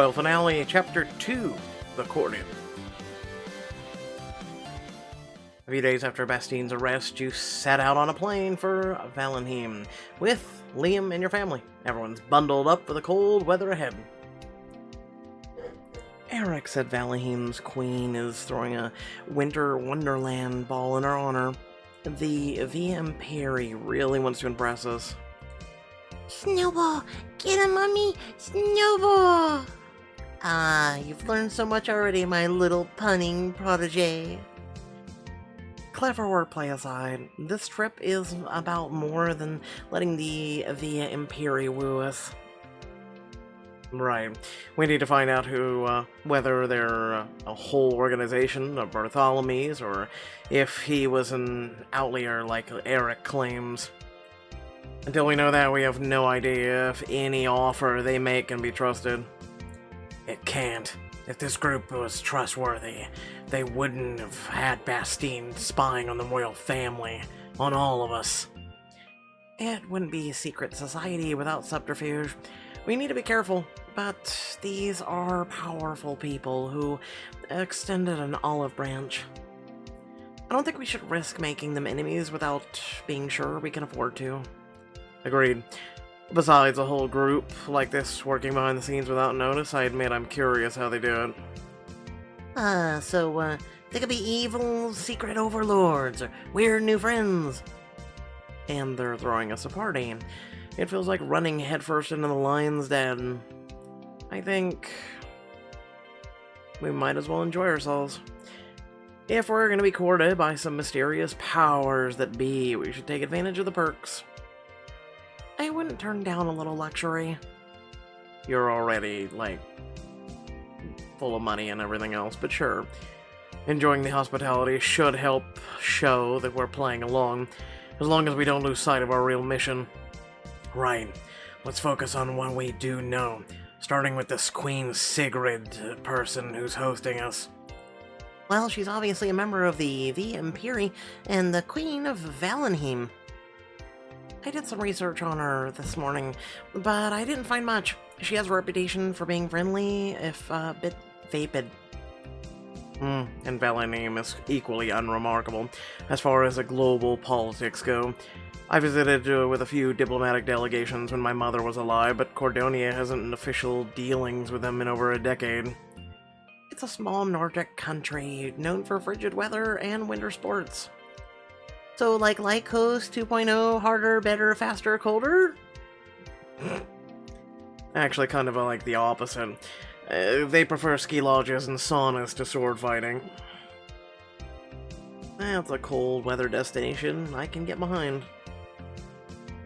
Royal Finale, Chapter 2, The Courted. A few days after Bastien's arrest, you set out on a plane for Valheim with Liam and your family. Everyone's bundled up for the cold weather ahead. Eric said Valheim's queen is throwing a winter wonderland ball in her honor. The Via Imperii really wants to impress us. Snowball! Get him, Mommy! Snowball! You've learned so much already, my little punning protege. Clever wordplay aside, this trip is about more than letting the Via Imperii woo us. Right. We need to find out whether they're a whole organization of Bartholomew's, or if he was an outlier like Eric claims. Until we know that, we have no idea if any offer they make can be trusted. It can't. If this group was trustworthy, they wouldn't have had Bastien spying on the royal family, on all of us. It wouldn't be a secret society without subterfuge. We need to be careful, but these are powerful people who extended an olive branch. I don't think we should risk making them enemies without being sure we can afford to. Agreed. Besides, a whole group like this working behind the scenes without notice, I admit I'm curious how they do it. So they could be evil secret overlords, or weird new friends. And they're throwing us a party. It feels like running headfirst into the lion's den. I think we might as well enjoy ourselves. If we're going to be courted by some mysterious powers that be, we should take advantage of the perks. I wouldn't turn down a little luxury. You're already, full of money and everything else, but sure. Enjoying the hospitality should help show that we're playing along, as long as we don't lose sight of our real mission. Right. Let's focus on what we do know, starting with this Queen Sigrid person who's hosting us. Well, she's obviously a member of the Via Imperii and the Queen of Valheim. I did some research on her this morning, but I didn't find much. She has a reputation for being friendly, if a bit vapid. And Valheim is equally unremarkable, as far as the global politics go. I visited with a few diplomatic delegations when my mother was alive, but Cordonia hasn't official dealings with them in over a decade. It's a small Nordic country, known for frigid weather and winter sports. So, like Light Coast 2.0, harder, better, faster, colder? Actually, kind of like the opposite. They prefer ski lodges and saunas to sword fighting. That's a cold weather destination I can get behind.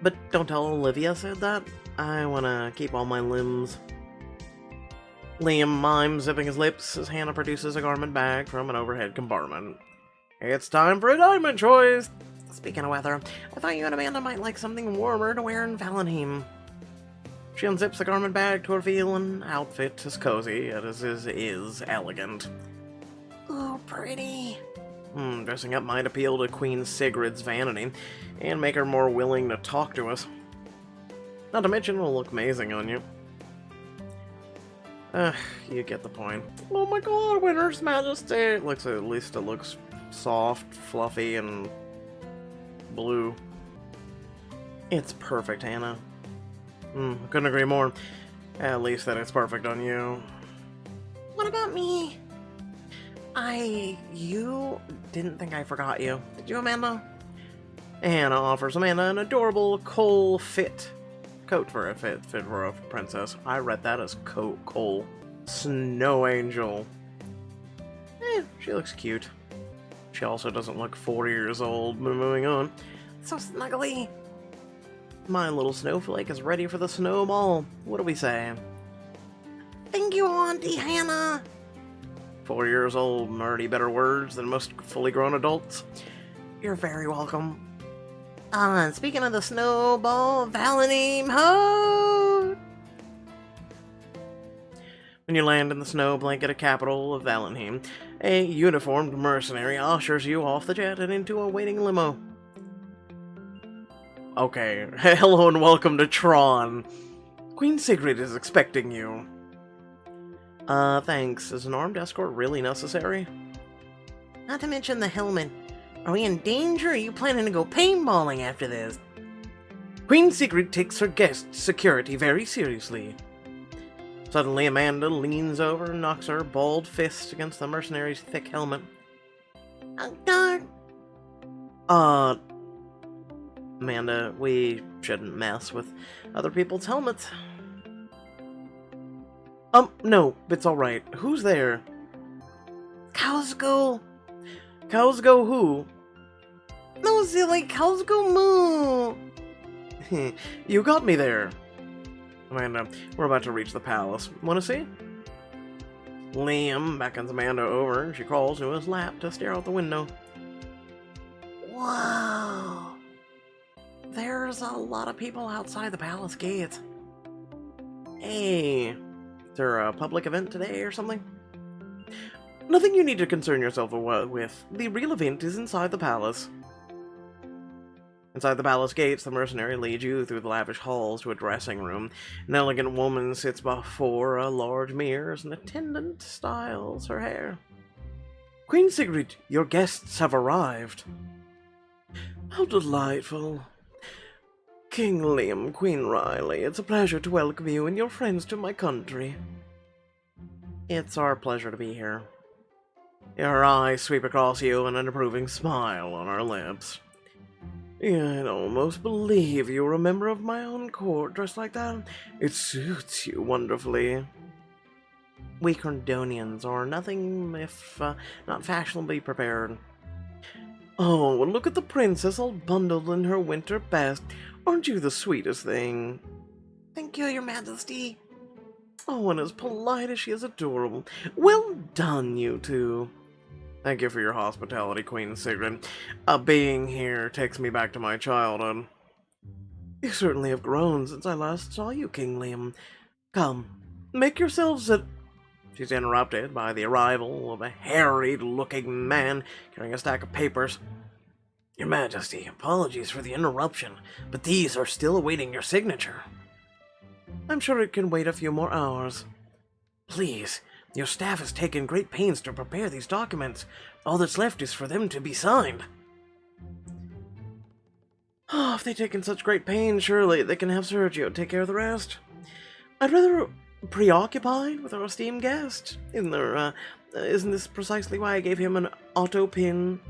But don't tell Olivia said that. I want to keep all my limbs. Liam mimes, zipping his lips as Hannah produces a garment bag from an overhead compartment. It's time for a diamond choice! Speaking of weather, I thought you and Amanda might like something warmer to wear in Valheim. She unzips the garment bag to reveal an outfit as cozy as is elegant. Oh, pretty. Dressing up might appeal to Queen Sigrid's vanity, and make her more willing to talk to us. Not to mention, it'll look amazing on you. You get the point. Oh my god, Winter's Majesty! At least it looks soft, fluffy, and blue. It's perfect, Hannah. Couldn't agree more. At least that it's perfect on you. What about me? You didn't think I forgot you, did you, Amanda? Hannah offers Amanda an adorable coat for a princess. I read that as Cole. Snow Angel. She looks cute. She also doesn't look 40 years old, but moving on. So snuggly. My little snowflake is ready for the snowball. What do we say? Thank you, Auntie Hannah. 4 years old and already better words than most fully grown adults. You're very welcome. And speaking of the snowball, Valheim, ho! When you land in the snow blanket capital of Valheim, a uniformed mercenary ushers you off the jet and into a waiting limo. Okay, hello and welcome to Tron. Queen Sigrid is expecting you. Thanks. Is an armed escort really necessary? Not to mention the helmet. Are we in danger, or are you planning to go paintballing after this? Queen Sigrid takes her guest's security very seriously. Suddenly, Amanda leans over and knocks her bald fist against the mercenary's thick helmet. Oh, darn. Amanda, we shouldn't mess with other people's helmets. No, it's alright. Who's there? Cows go... Cows go who? No, silly, cows go moo! You got me there. Amanda, we're about to reach the palace. Wanna see? Liam beckons Amanda over and she crawls to his lap to stare out the window. Whoa! There's a lot of people outside the palace gates. Hey, is there a public event today or something? Nothing you need to concern yourself with. The real event is inside the palace. Inside the palace gates, the mercenary leads you through the lavish halls to a dressing room. An elegant woman sits before a large mirror as an attendant styles her hair. Queen Sigrid, your guests have arrived. How delightful. King Liam, Queen Riley, it's a pleasure to welcome you and your friends to my country. It's our pleasure to be here. Her eyes sweep across you and an approving smile on her lips. I'd almost believe you were a member of my own court dressed like that. It suits you wonderfully. We Corndonians are nothing if not fashionably prepared. Oh, and look at the princess all bundled in her winter best. Aren't you the sweetest thing? Thank you, your majesty. Oh, and as polite as she is adorable. Well done, you two. Thank you for your hospitality, Queen Sigrid. Being here takes me back to my childhood. You certainly have grown since I last saw you, King Liam. Come, make yourselves at... She's interrupted by the arrival of a harried-looking man carrying a stack of papers. Your Majesty, apologies for the interruption, but these are still awaiting your signature. I'm sure it can wait a few more hours. Please, your staff has taken great pains to prepare these documents. All that's left is for them to be signed. Oh, if they've taken such great pains, surely they can have Sergio take care of the rest. I'd rather preoccupied with our esteemed guest. Isn't this precisely why I gave him an auto pin?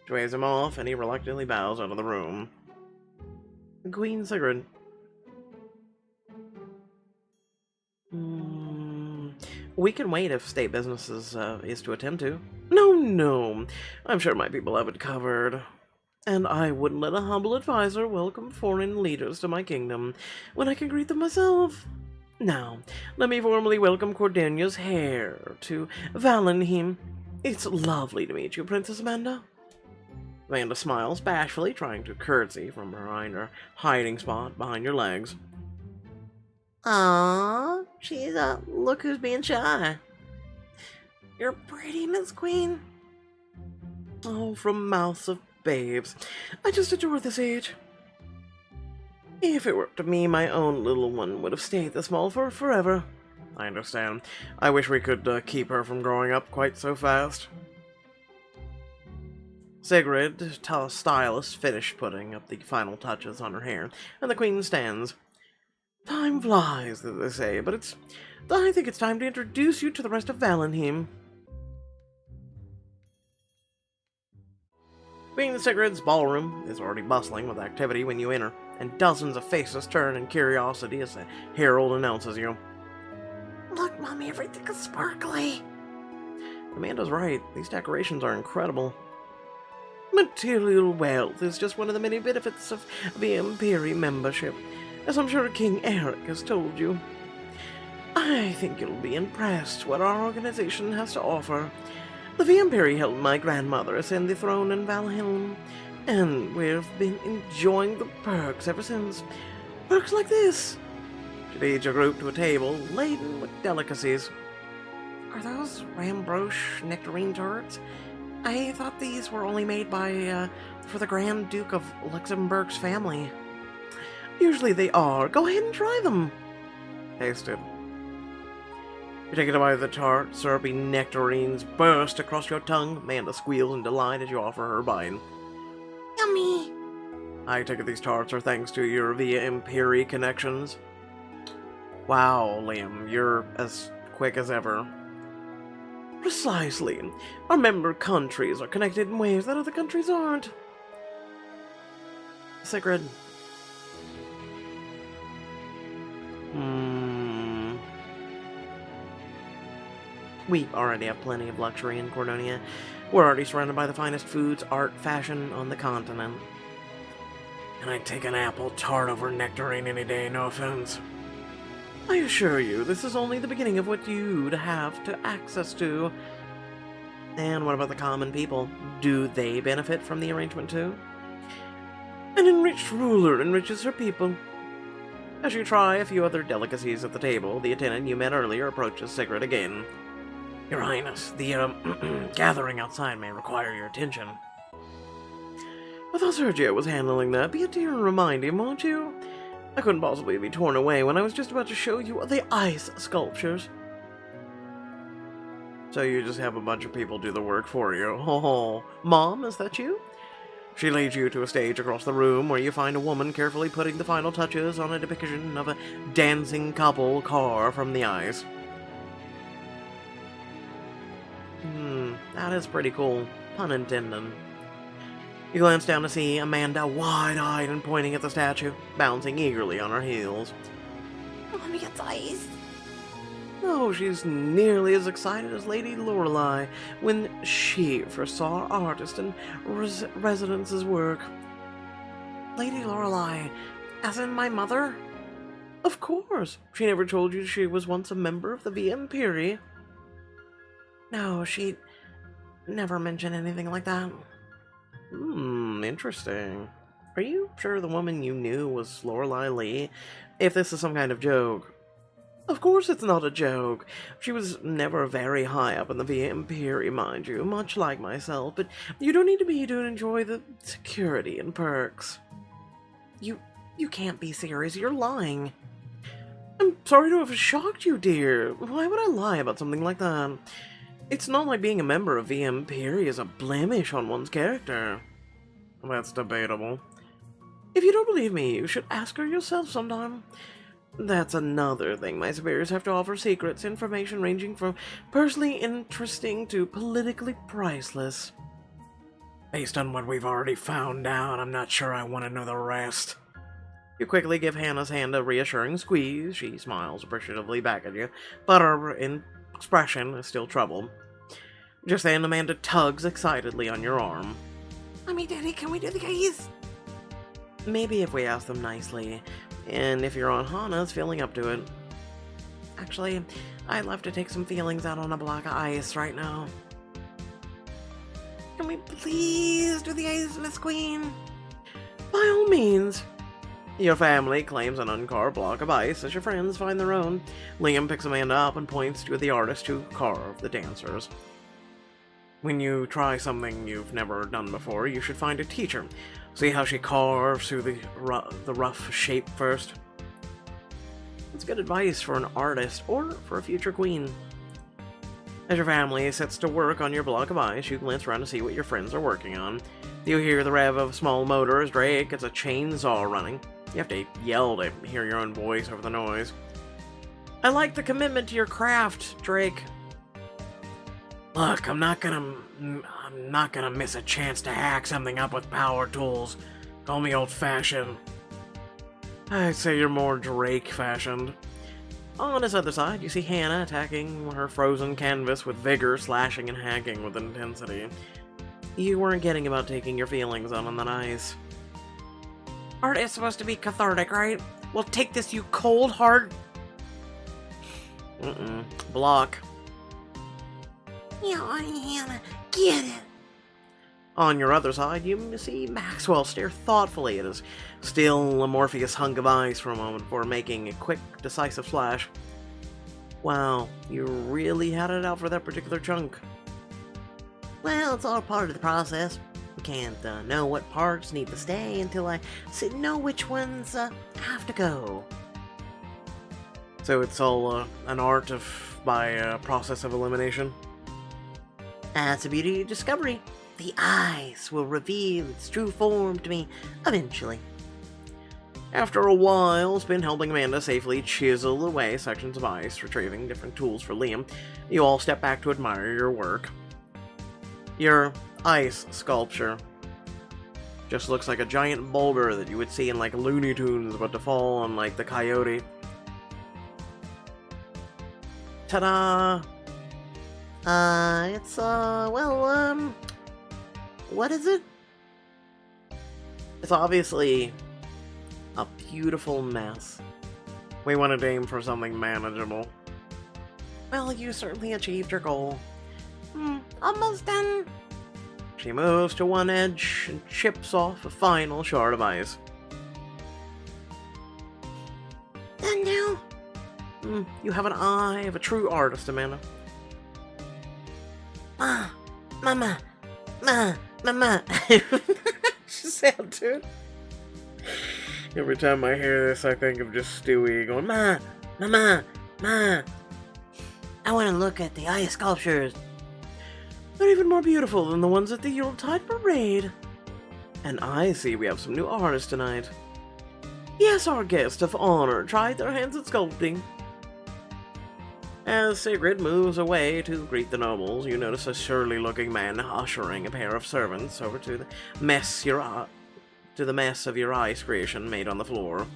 She waves him off, and he reluctantly bows out of the room. Queen Sigrid. We can wait if state business is to attend to. No. I'm sure my people have it covered. And I wouldn't let a humble advisor welcome foreign leaders to my kingdom when I can greet them myself. Now, let me formally welcome Cordania's heir to Valenheim. It's lovely to meet you, Princess Amanda. Amanda smiles bashfully, trying to curtsy from behind her hiding spot behind your legs. Aww, she's look who's being shy. You're pretty, Miss Queen. Oh, from mouths of babes. I just adore this age. If it were up to me, my own little one would have stayed this small for forever. I understand. I wish we could keep her from growing up quite so fast. Sigrid, stylist, finished putting up the final touches on her hair, and the Queen stands. Time flies, as they say, but I think it's time to introduce you to the rest of Valenheim. Queen Sigrid's ballroom is already bustling with activity when you enter, and dozens of faces turn in curiosity as the herald announces you. Look, Mommy, everything is sparkly. Amanda's right. These decorations are incredible. Material wealth is just one of the many benefits of Via Imperii membership, as I'm sure King Eric has told you. I think you'll be impressed what our organization has to offer. The Via Imperii helped my grandmother ascend the throne in Valhalla, and we've been enjoying the perks ever since. Perks like this. She leads your group to a table laden with delicacies. Are those Rambroche nectarine tarts? I thought these were only made for the Grand Duke of Luxembourg's family. Usually they are. Go ahead and try them. Taste it. You take a bite of the tart, syrupy nectarines burst across your tongue. Amanda squeals in delight as you offer her a bite. Yummy. I take it these tarts are thanks to your Via Imperii connections. Wow, Liam, you're as quick as ever. Precisely. Our member countries are connected in ways that other countries aren't. Sigrid. We already have plenty of luxury in Cordonia. We're already surrounded by the finest foods, art, fashion on the continent. And I'd take an apple tart over nectarine any day, no offense. I assure you, this is only the beginning of what you'd have to access to. And what about the common people? Do they benefit from the arrangement too? An enriched ruler enriches her people. As you try a few other delicacies at the table, the attendant you met earlier approaches Sigrid again. Your Highness, the gathering outside may require your attention. I thought Sergio was handling that. Be a dear and remind him, won't you? I couldn't possibly be torn away when I was just about to show you the ice sculptures. So you just have a bunch of people do the work for you. Oh, Mom, is that you? She leads you to a stage across the room where you find a woman carefully putting the final touches on a depiction of a dancing couple carved from the ice. That is pretty cool. Pun intended. You glance down to see Amanda wide-eyed and pointing at the statue, bouncing eagerly on her heels. Mommy gets ice. Oh, she's nearly as excited as Lady Lorelei when she first saw our artist and Residence's work. Lady Lorelei, as in my mother? Of course. She never told you she was once a member of the Via Imperii. No, she never mentioned anything like that. Interesting. Are you sure the woman you knew was Lorelei Lee? If this is some kind of joke. Of course it's not a joke. She was never very high up in the Via Imperii, mind you, much like myself, but you don't need to be to enjoy the security and perks. You can't be serious, you're lying. I'm sorry to have shocked you, dear. Why would I lie about something like that? It's not like being a member of Via Imperii is a blemish on one's character. That's debatable. If you don't believe me, you should ask her yourself sometime. That's another thing my superiors have to offer: secrets, information ranging from personally interesting to politically priceless. Based on what we've already found out, I'm not sure I want to know the rest. You quickly give Hannah's hand a reassuring squeeze. She smiles appreciatively back at you, but her expression is still troubled. Just then, Amanda tugs excitedly on your arm. Mommy, Daddy, can we do the ice? Maybe if we ask them nicely, and if your Aunt Hannah's feeling up to it. Actually, I'd love to take some feelings out on a block of ice right now. Can we please do the ice, Miss Queen? By all means. Your family claims an uncarved block of ice as your friends find their own. Liam picks Amanda up and points to the artist who carved the dancers. When you try something you've never done before, you should find a teacher. See how she carves through the rough shape first. It's good advice for an artist or for a future queen. As your family sets to work on your block of ice, you glance around to see what your friends are working on. You hear the rev of a small motor as Drake gets a chainsaw running. You have to yell to hear your own voice over the noise. I like the commitment to your craft, Drake. Look, I'm not gonna miss a chance to hack something up with power tools. Call me old-fashioned. I'd say you're more Drake-fashioned. On his other side, you see Hannah attacking her frozen canvas with vigor, slashing and hacking with intensity. You weren't kidding about taking your feelings out on that ice. Art is supposed to be cathartic, right? Well, take this, you cold, hard... Block. Yeah, Hannah, get it. On your other side, you see Maxwell stare thoughtfully at his still amorphous hunk of ice for a moment before making a quick, decisive slash. Wow, you really had it out for that particular chunk. Well, it's all part of the process. We can't know what parts need to stay until I know which ones have to go. So it's all an art of by process of elimination. That's the beauty of discovery. The ice will reveal its true form to me eventually. After a while spent helping Amanda safely chisel away sections of ice, retrieving different tools for Liam, you all step back to admire your work. Your ice sculpture just looks like a giant boulder that you would see in like Looney Tunes about to fall on like the Coyote. Ta-da! What is it? It's obviously a beautiful mess. We wanted to aim for something manageable. Well, you certainly achieved your goal. Almost done. She moves to one edge and chips off a final shard of ice. Done now? You have an eye of a true artist, Amanda. Mama. She's sad, dude. Every time I hear this, I think of just Stewie going, Ma. I want to look at the ice sculptures. They're even more beautiful than the ones at the Yuletide Parade. And I see we have some new artists tonight. Yes, our guests of honor tried their hands at sculpting. As Sigrid moves away to greet the nobles, you notice a surly-looking man ushering a pair of servants over to the mess of your ice creation made on the floor.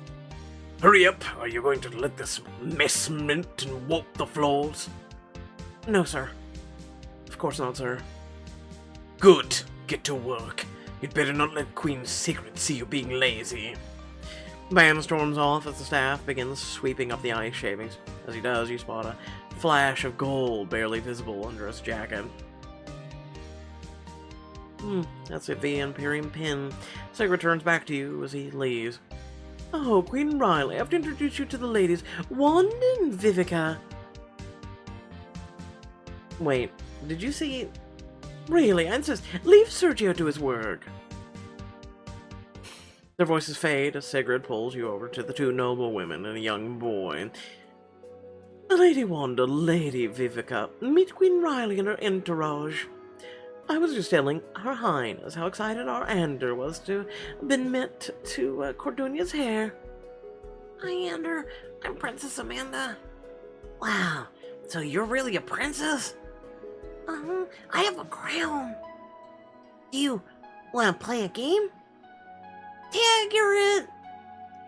Hurry up! Are you going to let this mess mint and walk the floors? No, sir. Of course not, sir. Good. Get to work. You'd better not let Queen Sigrid see you being lazy. Man storms off as the staff begins sweeping up the ice shavings. As he does, you spot a flash of gold barely visible under his jacket. That's a Via Imperii pin. Sigrid turns back to you as he leaves. Oh, Queen Riley, I have to introduce you to the ladies, Wanda and Vivica. Wait, did you see... Really, I insist, leave Sergio to his work. Their voices fade as Sigrid pulls you over to the two noble women and a young boy. Lady Wanda, Lady Vivica, meet Queen Riley and her entourage. I was just telling Her Highness how excited our Ander was to have been met to Cordonia's hair. Hi, Ander. I'm Princess Amanda. Wow, so you're really a princess? I have a crown. Do you want to play a game? Tag, you're it.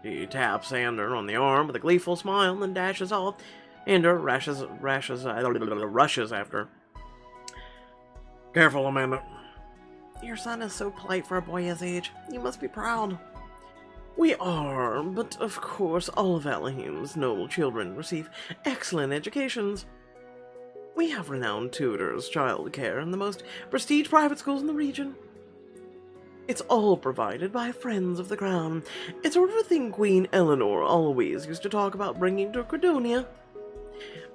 He taps Ander on the arm with a gleeful smile and then dashes off. Ander rushes after. Careful, Amanda. Your son is so polite for a boy his age. You must be proud. We are, but of course all of Valahim's noble children receive excellent educations. We have renowned tutors, childcare, and the most prestige private schools in the region. It's all provided by friends of the crown. It's sort of a thing Queen Eleanor always used to talk about bringing to Cordonia.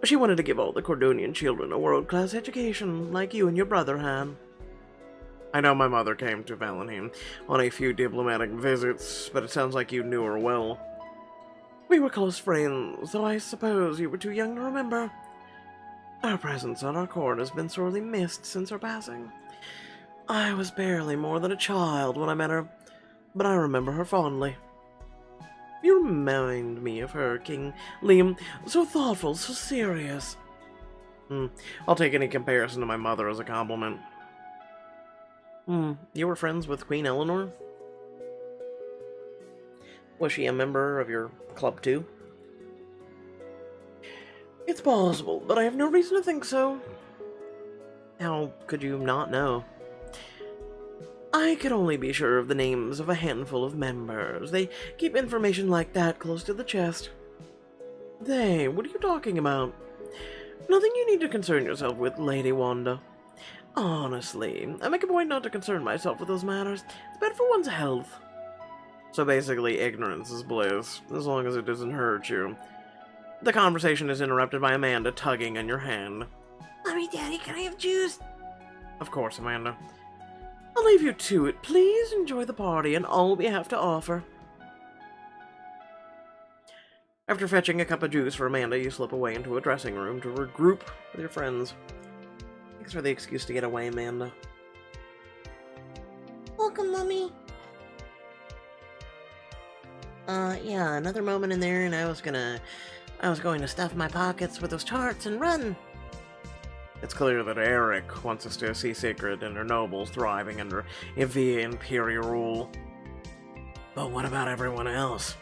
She wanted to give all the Cordonian children a world-class education, like you and your brother had. I know my mother came to Valahim on a few diplomatic visits, but it sounds like you knew her well. We were close friends, though I suppose you were too young to remember. Our presence on our court has been sorely missed since her passing. I was barely more than a child when I met her, but I remember her fondly. You remind me of her, King Liam. So thoughtful, so serious. I'll take any comparison to my mother as a compliment. You were friends with Queen Eleanor? Was she a member of your club too? It's possible, but I have no reason to think so. How could you not know? I could only be sure of the names of a handful of members. They keep information like that close to the chest. They, what are you talking about? Nothing you need to concern yourself with, Lady Wanda. Honestly, I make a point not to concern myself with those matters. It's better for one's health. So basically, ignorance is bliss, as long as it doesn't hurt you. The conversation is interrupted by Amanda tugging on your hand. Mommy, Daddy, can I have juice? Of course, Amanda. I'll leave you to it. Please enjoy the party and all we have to offer. After fetching a cup of juice for Amanda, you slip away into a dressing room to regroup with your friends. Thanks for the excuse to get away, Amanda. Welcome, Mummy. Yeah, another moment in there and I was going to stuff my pockets with those tarts and run. It's clear that Eric wants us to see Sigrid and her nobles thriving under Via Imperii rule. But what about everyone else?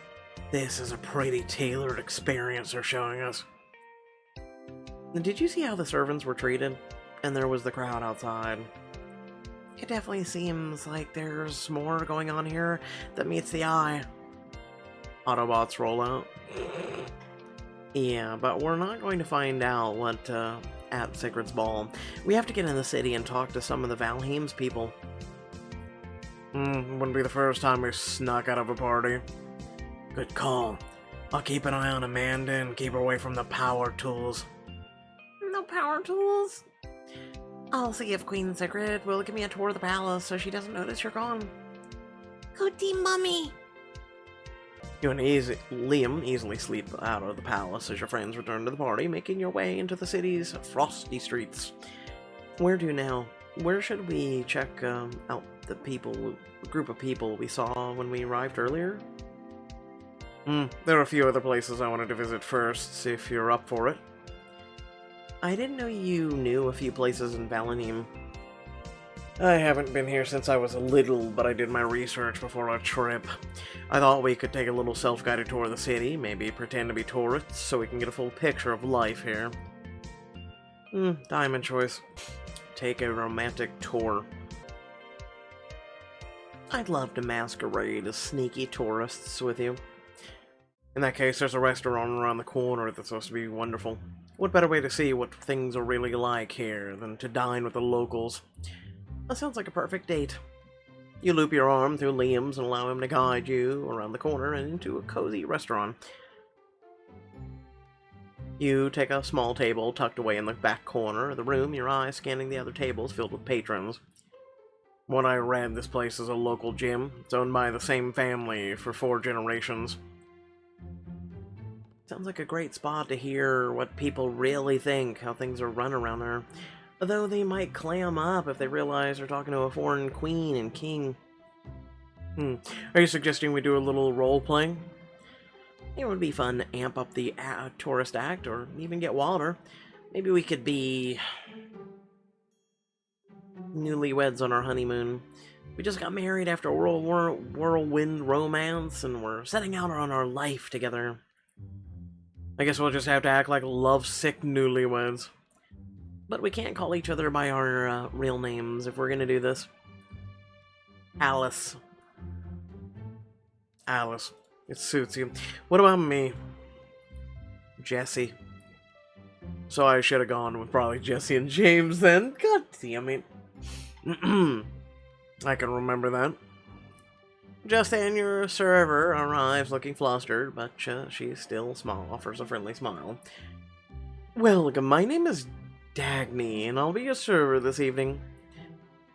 This is a pretty tailored experience they're showing us. Did you see how the servants were treated? And there was the crowd outside. It definitely seems like there's more going on here that meets the eye. Autobots roll out. Yeah, but we're not going to find out what, at Sigrid's ball. We have to get in the city and talk to some of the Valheim's people. Wouldn't be the first time we snuck out of a party. Good call. I'll keep an eye on Amanda and keep her away from the power tools. No power tools? I'll see if Queen Sigrid will give me a tour of the palace so she doesn't notice you're gone. Good team, Mummy. You and Liam easily sleep out of the palace as your friends return to the party, making your way into the city's frosty streets. Where to now? Where should we check out the group of people we saw when we arrived earlier? There are a few other places I wanted to visit first, if you're up for it. I didn't know you knew a few places in Valheim. I haven't been here since I was little, but I did my research before our trip. I thought we could take a little self-guided tour of the city, maybe pretend to be tourists, so we can get a full picture of life here. Diamond choice. Take a romantic tour. I'd love to masquerade as sneaky tourists with you. In that case, there's a restaurant around the corner that's supposed to be wonderful. What better way to see what things are really like here than to dine with the locals? That sounds like a perfect date. You loop your arm through Liam's and allow him to guide you around the corner and into a cozy restaurant. You take a small table tucked away in the back corner of the room, your eyes scanning the other tables filled with patrons. When I read, this place is a local gym. It's owned by the same family for 4 generations. Sounds like a great spot to hear what people really think, how things are run around there. Although they might clam up if they realize they're talking to a foreign queen and king. Are you suggesting we do a little role-playing? It would be fun to amp up the tourist act, or even get wilder. Maybe we could be newlyweds on our honeymoon. We just got married after a whirlwind romance, and we're setting out on our life together. I guess we'll just have to act like lovesick newlyweds. But we can't call each other by our real names if we're gonna do this. Alice. Alice. It suits you. What about me? Jesse. So I should have gone with probably Jesse and James then. God damn it. I can remember that. Just then your server arrives looking flustered, but she still offers a friendly smile. Welcome, my name is Dagny, and I'll be your server this evening.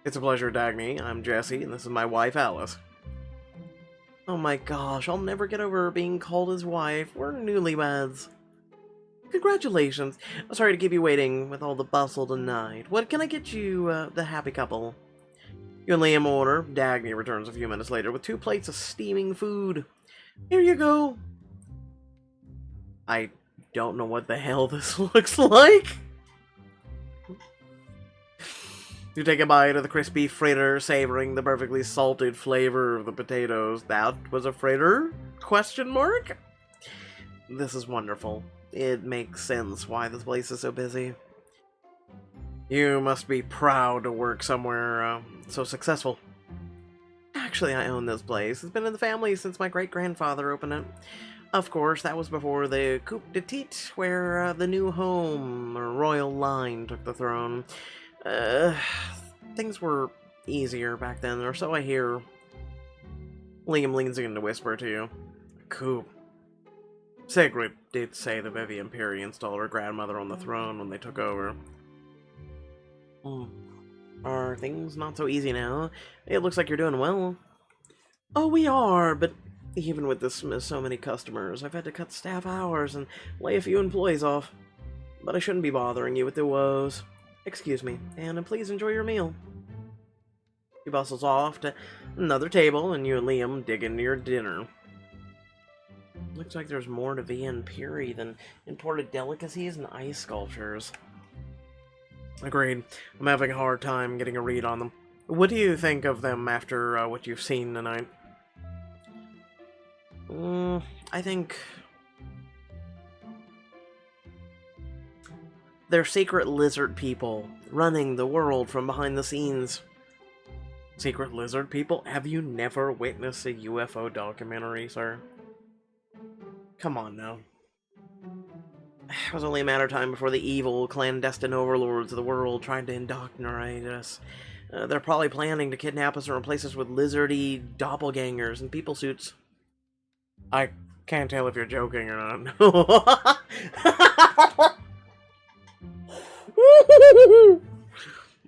It's a pleasure, Dagny. I'm Jesse, and this is my wife, Alice. Oh my gosh, I'll never get over being called his wife. We're newlyweds. Congratulations. Sorry to keep you waiting with all the bustle tonight. What can I get you, the happy couple? You and Liam order. Dagny returns a few minutes later with 2 plates of steaming food. Here you go. I don't know what the hell this looks like. You take a bite of the crispy fritter, savoring the perfectly salted flavor of the potatoes. That was a fritter? Question mark? This is wonderful. It makes sense why this place is so busy. You must be proud to work somewhere so successful. Actually, I own this place. It's been in the family since my great-grandfather opened it. Of course, that was before the coup d'etat, where the new home, or royal line, took the throne. Things were easier back then, or so I hear. Liam leans in to whisper to you. Coup. Sigrid did say the Via Imperii installed her grandmother on the throne when they took over. Are things not so easy now? It looks like you're doing well. Oh, we are, but Even with so many customers, I've had to cut staff hours and lay a few employees off. But I shouldn't be bothering you with the woes. Excuse me, and please enjoy your meal. He bustles off to another table, and you and Liam dig into your dinner. Looks like there's more to Via Imperii than imported delicacies and ice sculptures. Agreed. I'm having a hard time getting a read on them. What do you think of them after what you've seen tonight? I think they're secret lizard people running the world from behind the scenes. Secret lizard people? Have you never witnessed a UFO documentary, sir? Come on now. It was only a matter of time before the evil, clandestine overlords of the world tried to indoctrinate us. They're probably planning to kidnap us and replace us with lizardy doppelgangers in people suits. I can't tell if you're joking or not.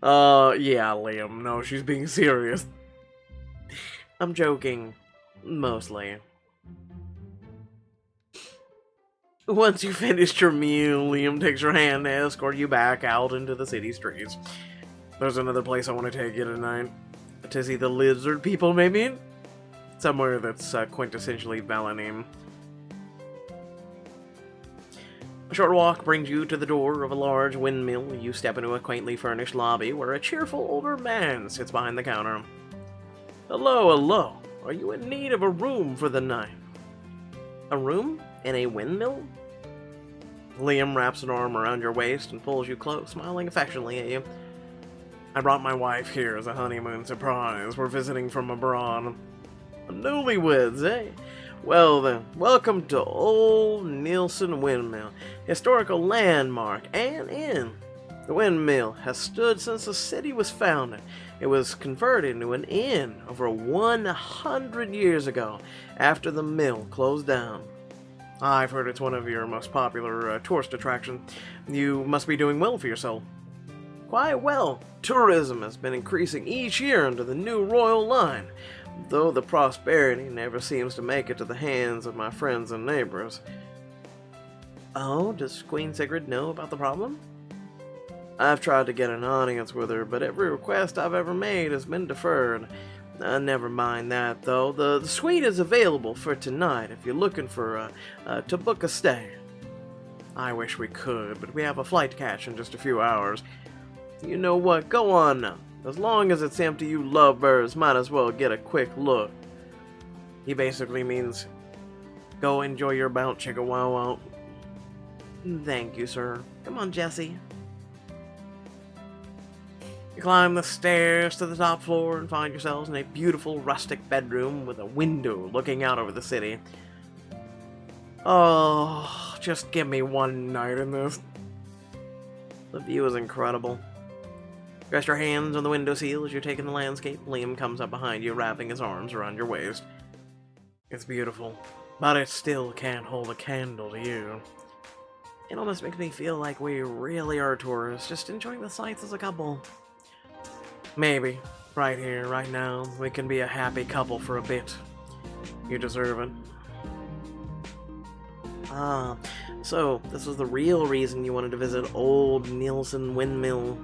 Yeah, Liam. No, she's being serious. I'm joking. Mostly. Once you finished your meal, Liam takes your hand to escort you back out into the city streets. There's another place I want to take you tonight. To see the lizard people, maybe? Somewhere that's quintessentially Valheim. A short walk brings you to the door of a large windmill. You step into a quaintly furnished lobby where a cheerful older man sits behind the counter. Hello, hello. Are you in need of a room for the night? A room? In a windmill? Liam wraps an arm around your waist and pulls you close, smiling affectionately at you. I brought my wife here as a honeymoon surprise. We're visiting from abroad. Newlyweds, eh? Well then, welcome to Old Nielsen Windmill, historical landmark and inn. The windmill has stood since the city was founded. It was converted into an inn over 100 years ago, after the mill closed down. I've heard it's one of your most popular tourist attractions. You must be doing well for yourself. Quite well. Tourism has been increasing each year under the new royal line, though the prosperity never seems to make it to the hands of my friends and neighbors. Oh, does Queen Sigrid know about the problem? I've tried to get an audience with her, but every request I've ever made has been deferred. Never mind that, though. The suite is available for tonight if you're looking for to book a stay. I wish we could, but we have a flight to catch in just a few hours. You know what? Go on now. As long as it's empty, you lovebirds might as well get a quick look. He basically means, go enjoy your bout, chicka wow wow. Thank you, sir. Come on, Jesse. You climb the stairs to the top floor and find yourselves in a beautiful rustic bedroom with a window looking out over the city. Oh, just give me one night in this. The view is incredible. Rest your hands on the windowsill as you take in the landscape. Liam comes up behind you, wrapping his arms around your waist. It's beautiful, but it still can't hold a candle to you. It almost makes me feel like we really are tourists, just enjoying the sights as a couple. Maybe. Right here, right now, we can be a happy couple for a bit. You deserve it. Ah, so this was the real reason you wanted to visit Old Nielsen Windmill.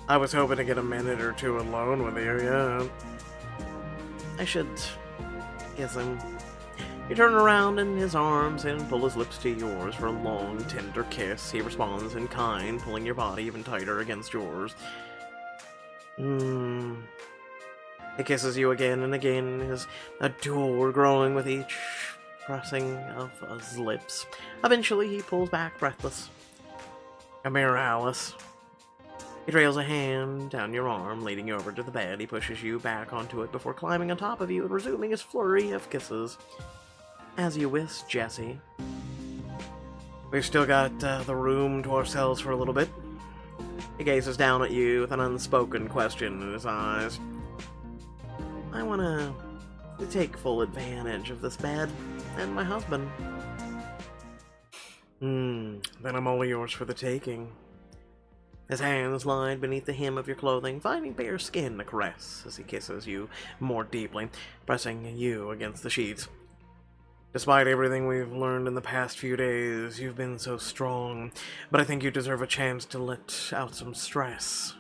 I was hoping to get a minute or two alone with you, yeah. I should kiss him. You turn around in his arms and pull his lips to yours for a long, tender kiss. He responds in kind, pulling your body even tighter against yours. He kisses you again and again, his adore growing with each pressing of his lips. Eventually, he pulls back, breathless. Come here, Alice. He trails a hand down your arm, leading you over to the bed. He pushes you back onto it before climbing on top of you and resuming his flurry of kisses. As you wish, Jesse. We've still got the room to ourselves for a little bit. He gazes down at you with an unspoken question in his eyes. I want to take full advantage of this bed and my husband. Then I'm only yours for the taking. His hands slide beneath the hem of your clothing, finding bare skin to caress as he kisses you more deeply, pressing you against the sheets. Despite everything we've learned in the past few days, you've been so strong, but I think you deserve a chance to let out some stress.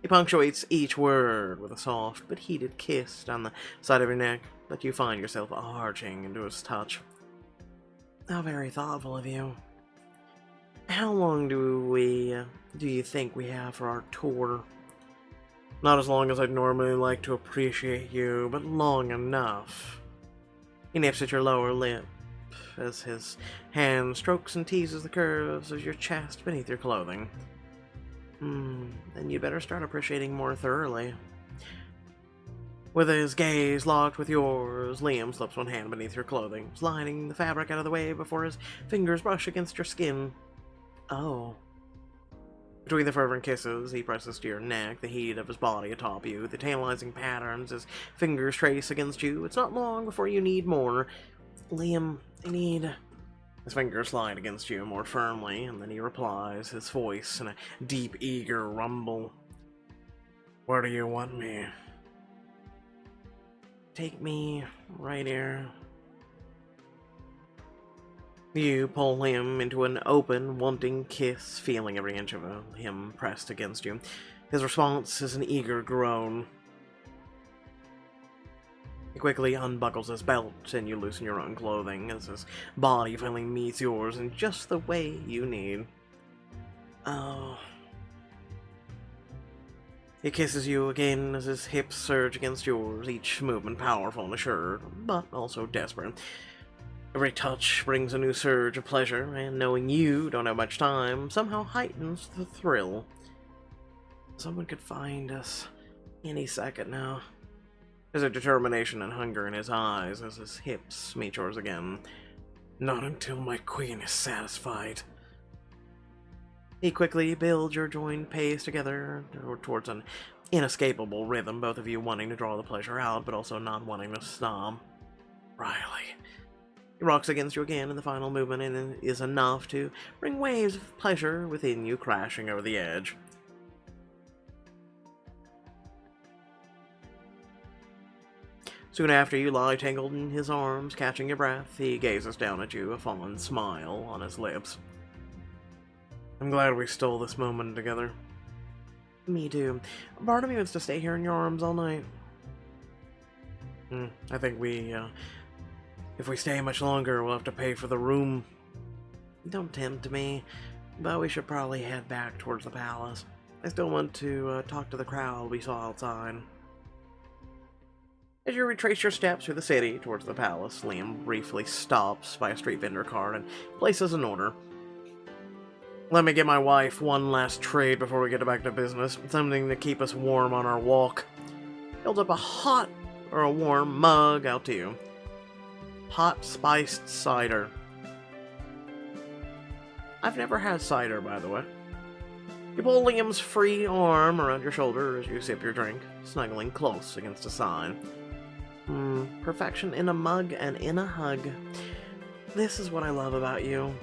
He punctuates each word with a soft but heated kiss down the side of your neck that you find yourself arching into his touch. How very thoughtful of you. How long do you think we have for our tour? Not as long as I'd normally like to appreciate you, but long enough. He nips at your lower lip as his hand strokes and teases the curves of your chest beneath your clothing. Then you better start appreciating more thoroughly. With his gaze locked with yours, Liam slips one hand beneath your clothing, sliding the fabric out of the way before his fingers brush against your skin. Oh. Between the fervent kisses, he presses to your neck, the heat of his body atop you, the tantalizing patterns his fingers trace against you. It's not long before you need more. Liam, I need... His fingers slide against you more firmly, and then he replies, his voice in a deep, eager rumble. Where do you want me? Take me right here. You pull him into an open, wanting kiss, feeling every inch of him pressed against you. His response is an eager groan. He quickly unbuckles his belt, and you loosen your own clothing as his body finally meets yours in just the way you need. Oh. He kisses you again as his hips surge against yours, each movement powerful and assured, but also desperate. Every touch brings a new surge of pleasure, and knowing you don't have much time somehow heightens the thrill. Someone could find us any second now. There's a determination and hunger in his eyes as his hips meet yours again. Not until my queen is satisfied. He quickly builds your joined pace together towards an inescapable rhythm, both of you wanting to draw the pleasure out, but also not wanting to stop. Riley. He rocks against you again in the final movement, and it is enough to bring waves of pleasure within you crashing over the edge. Soon after, you lie tangled in his arms, catching your breath. He gazes down at you, a fond smile on his lips. I'm glad we stole this moment together. Me too. Part of me wants to stay here in your arms all night. I think if we stay much longer, we'll have to pay for the room. Don't tempt me, but we should probably head back towards the palace. I still want to talk to the crowd we saw outside. As you retrace your steps through the city towards the palace, Liam briefly stops by a street vendor cart and places an order. Let me get my wife one last trade before we get back to business. Something to keep us warm on our walk. Holds up a hot or a warm mug out to you. Hot spiced cider. I've never had cider, by the way. You pull Liam's free arm around your shoulder as you sip your drink, snuggling close against his side. Perfection in a mug and in a hug. This is what I love about you.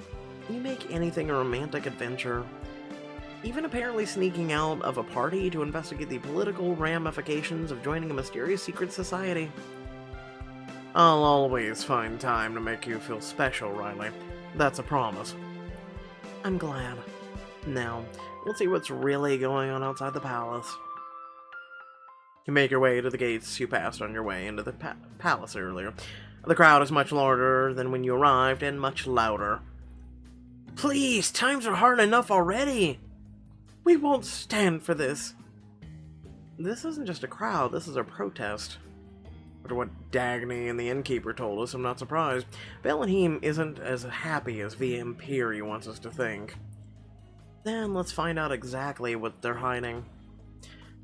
You make anything a romantic adventure. Even apparently sneaking out of a party to investigate the political ramifications of joining a mysterious secret society. I'll always find time to make you feel special, Riley. That's a promise. I'm glad. Now, let's see what's really going on outside the palace. You make your way to the gates you passed on your way into the palace earlier. The crowd is much larger than when you arrived, and much louder. Please, times are hard enough already! We won't stand for this. This isn't just a crowd, this is a protest. After what Dagny and the innkeeper told us, I'm not surprised. Valentine isn't as happy as Via Imperii wants us to think. Then let's find out exactly what they're hiding.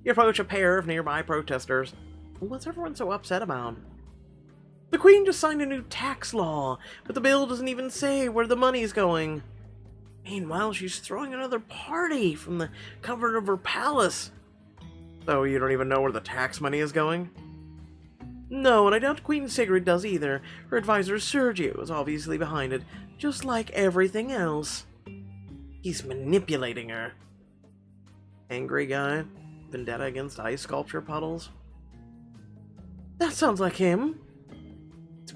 You approach a pair of nearby protesters. What's everyone so upset about? The Queen just signed a new tax law, but the bill doesn't even say where the money's going. Meanwhile, she's throwing another party from the comfort of her palace. So you don't even know where the tax money is going? No, and I doubt Queen Sigrid does either. Her advisor Sergio is obviously behind it, just like everything else. He's manipulating her. Angry guy? Vendetta against ice sculpture puddles? That sounds like him.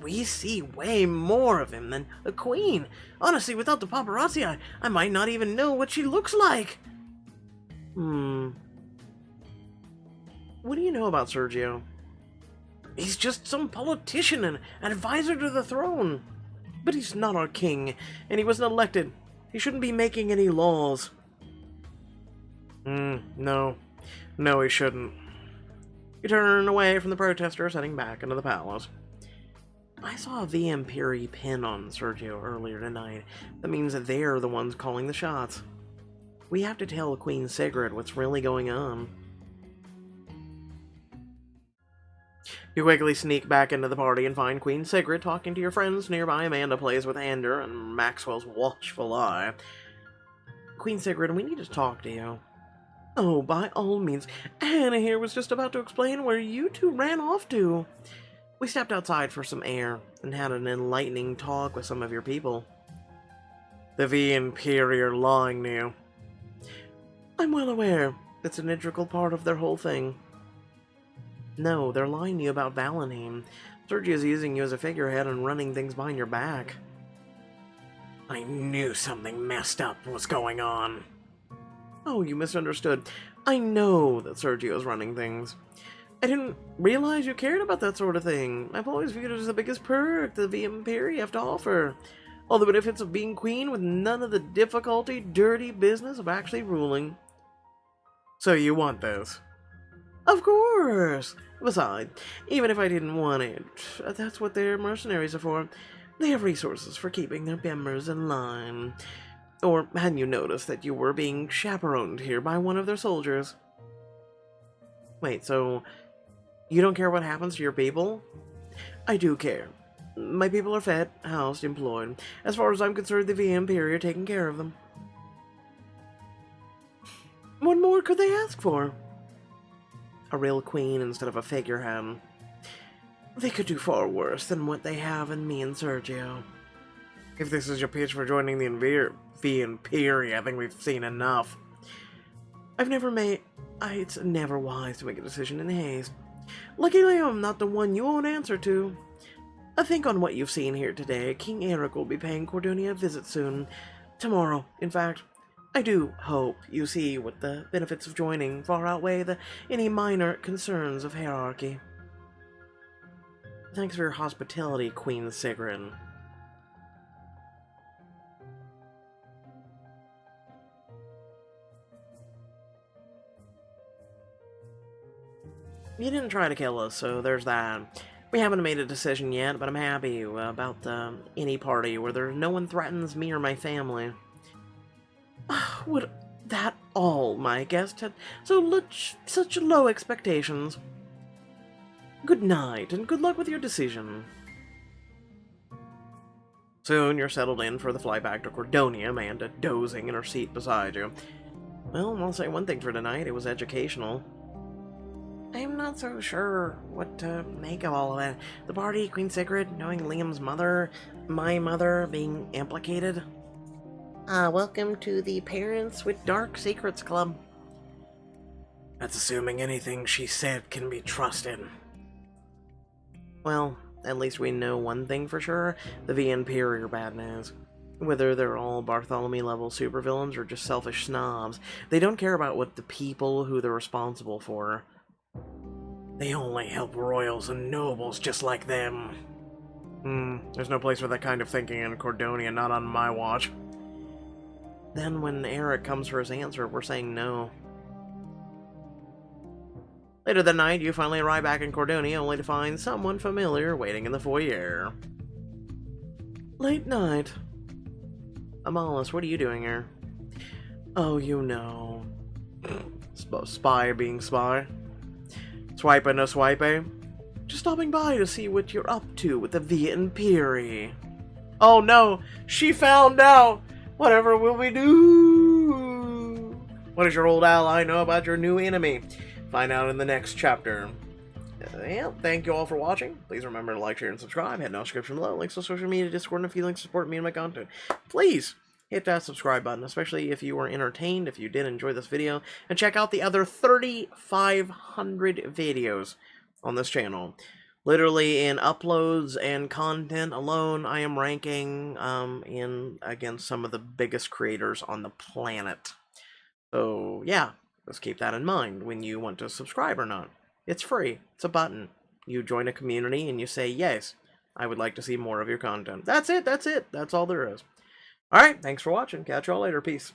We see way more of him than a queen. Honestly, without the paparazzi, I might not even know what she looks like. What do you know about Sergio? He's just some politician and an advisor to the throne. But he's not our king, and he wasn't elected. He shouldn't be making any laws. No. No, he shouldn't. You turn away from the protesters heading back into the palace. I saw a Via Imperii pin on Sergio earlier tonight. That means that they're the ones calling the shots. We have to tell Queen Sigrid what's really going on. You quickly sneak back into the party and find Queen Sigrid talking to your friends nearby. Amanda plays with Ander and Maxwell's watchful eye. Queen Sigrid, we need to talk to you. Oh, by all means. Anna here was just about to explain where you two ran off to. We stepped outside for some air and had an enlightening talk with some of your people. The Via Imperii are lying to you. I'm well aware. It's an integral part of their whole thing. No, they're lying to you about Valentine. Sergio's using you as a figurehead and running things behind your back. I knew something messed up was going on. Oh, you misunderstood. I know that Sergio's running things. I didn't realize you cared about that sort of thing. I've always viewed it as the biggest perk the Via Imperii have to offer. All the benefits of being queen with none of the difficulty, dirty business of actually ruling. So you want this? Of course! Besides, even if I didn't want it, that's what their mercenaries are for. They have resources for keeping their members in line. Or hadn't you noticed that you were being chaperoned here by one of their soldiers? Wait, so you don't care what happens to your people? I do care. My people are fed, housed, employed. As far as I'm concerned, the Via Imperii are taking care of them. What more could they ask for? A real queen instead of a figurehead. They could do far worse than what they have in me and Sergio. If this is your pitch for joining the Via Imperii, I think we've seen enough. It's never wise to make a decision in haste. Luckily, I'm not the one you won't answer to. I think on what you've seen here today, King Eric will be paying Cordonia a visit soon. Tomorrow, in fact. I do hope you see what the benefits of joining far outweigh any minor concerns of hierarchy. Thanks for your hospitality, Queen Sigrid. You didn't try to kill us, so there's that. We haven't made a decision yet, but I'm happy about any party where no one threatens me or my family. Would that all my guest had such low expectations? Good night, and good luck with your decision. Soon you're settled in for the flight back to Cordonia, Amanda dozing in her seat beside you. Well, I'll say one thing for tonight, it was educational. I'm not so sure what to make of all of it. The party, Queen Sigrid, knowing Liam's mother, my mother being implicated. Welcome to the Parents with Dark Secrets Club. That's assuming anything she said can be trusted. Well, at least we know one thing for sure. The Via Imperii are bad news. Whether they're all Bartholomew-level supervillains or just selfish snobs, they don't care about what the people who they're responsible for. They only help royals and nobles just like them. There's no place for that kind of thinking in Cordonia, not on my watch. Then when Eric comes for his answer, we're saying no. Later that night, you finally arrive back in Cordonia, only to find someone familiar waiting in the foyer. Late night. Amalis, what are you doing here? Oh, you know. Spy being spy. Swipe and no swipe, eh? Just stopping by to see what you're up to with the Via Imperii. Oh no, she found out! Whatever will we do? What does your old ally know about your new enemy? Find out in the next chapter. Thank you all for watching. Please remember to like, share, and subscribe. Head in the description below. Links to social media, Discord, and if you'd like to support me and my content. Please hit that subscribe button, especially if you were entertained, if you did enjoy this video, and check out the other 3,500 videos on this channel. Literally, in uploads and content alone, I am ranking in against some of the biggest creators on the planet. So, yeah, just keep that in mind when you want to subscribe or not. It's free. It's a button. You join a community and you say, yes, I would like to see more of your content. That's it. That's all there is. Alright, thanks for watching. Catch y'all later. Peace.